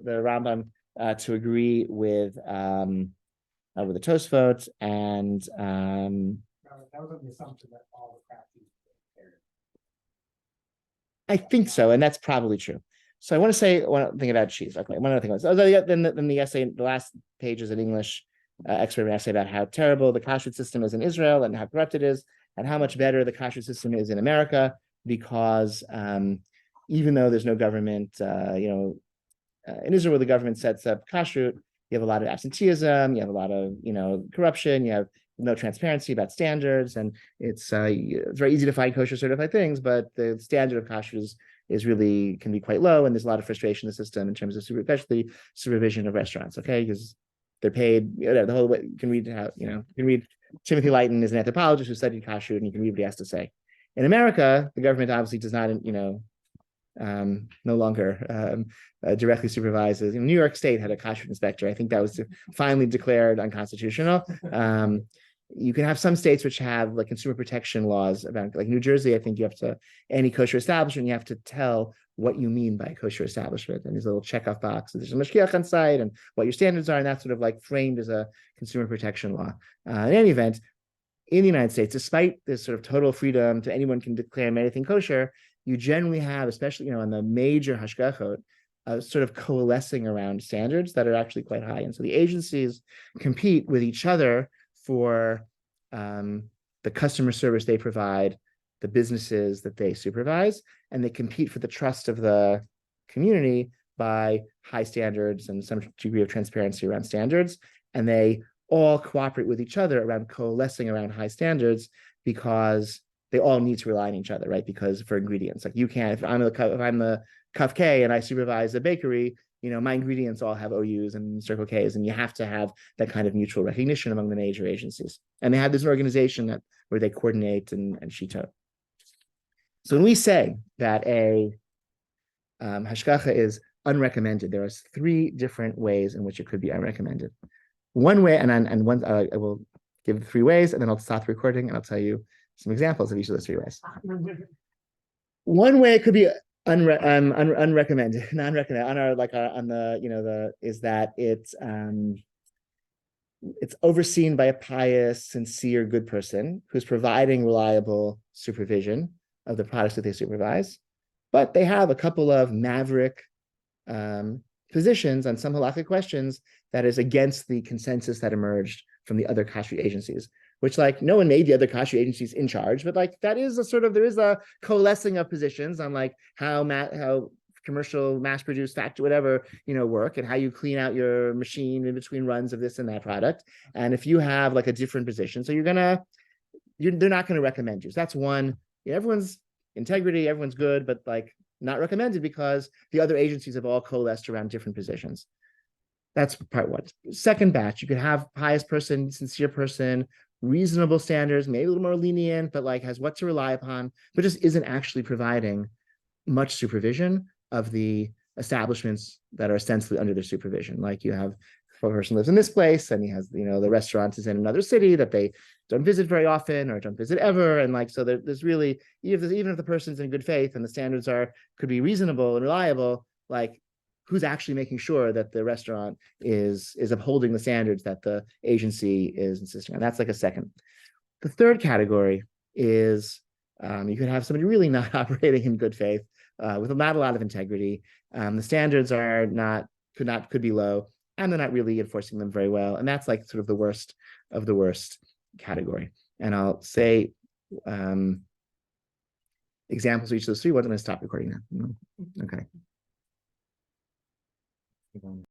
Rambam to agree with the Tosafot, and that was on the assumption that all the craft cheese were prepared. I think so, and that's probably true. So I want to say one thing about cheese. Okay, one other thing. Then the essay, the last page is an English expert essay about how terrible the kashrut system is in Israel and how corrupt it is, and how much better the kashrut system is in America, because even though there's no government, in Israel, where the government sets up kashrut, you have a lot of absenteeism, you have a lot of corruption, you have no transparency about standards, and it's very easy to find kosher certified things, but the standard of kashrut is really can be quite low, and there's a lot of frustration in the system in terms of especially supervision of restaurants. Okay, because they're paid. The whole way you can read you can read Timothy Leighton is an anthropologist who studied kashrut, and you can read what he has to say. In America, the government obviously does not no longer directly supervises. New York State had a kashrut inspector. I think that was finally declared unconstitutional. You can have some states which have like consumer protection laws about, like New Jersey. I think you have to, any kosher establishment, you have to tell what you mean by kosher establishment, and there's a little checkoff box. There's a mashgiach on site and what your standards are, and that's sort of like framed as a consumer protection law. In any event, in the United States, despite this sort of total freedom to anyone can declare anything kosher, you generally have, especially on the major hashgachot, sort of coalescing around standards that are actually quite high, and so the agencies compete with each other for the customer service they provide, the businesses that they supervise, and they compete for the trust of the community by high standards and some degree of transparency around standards, and they all cooperate with each other around coalescing around high standards because they all need to rely on each other, right? Because for ingredients, like you can't, if I'm the Kaf K and I supervise a bakery, my ingredients all have OUs and Circle Ks, and you have to have that kind of mutual recognition among the major agencies. And they have this organization where they coordinate and shito. So when we say that a hashgacha is unrecommended, there are 3 different ways in which it could be unrecommended. One way, I will give 3 ways, and then I'll stop the recording and I'll tell you some examples of each of those 3 ways. One way it could be unrecommended, non-recommended is that it's overseen by a pious, sincere, good person who's providing reliable supervision of the products that they supervise, but they have a couple of maverick positions on some halakhic questions that is against the consensus that emerged from the other kashrut agencies, which no one made the other kashrut agencies in charge, but that is there is a coalescing of positions on how commercial mass-produced factory, whatever, work, and how you clean out your machine in between runs of this and that product. And if you have a different position, so they're not going to recommend you. So that's one. Everyone's integrity, everyone's good, but not recommended because the other agencies have all coalesced around different positions. That's part one. Second batch, you could have pious person, sincere person, reasonable standards, maybe a little more lenient, but has what to rely upon, but just isn't actually providing much supervision of the establishments that are ostensibly under their supervision. You have a person lives in this place and he has, the restaurant is in another city that they don't visit very often or don't visit ever. And so there's really, even if the person's in good faith and the standards could be reasonable and reliable, who's actually making sure that the restaurant is upholding the standards that the agency is insisting on? That's a second. The third category is you could have somebody really not operating in good faith with not a lot of integrity. The standards could be low, and they're not really enforcing them very well. And that's sort of the worst of the worst category. And I'll say examples of each of those 3 ones. I'm going to stop recording now. Okay.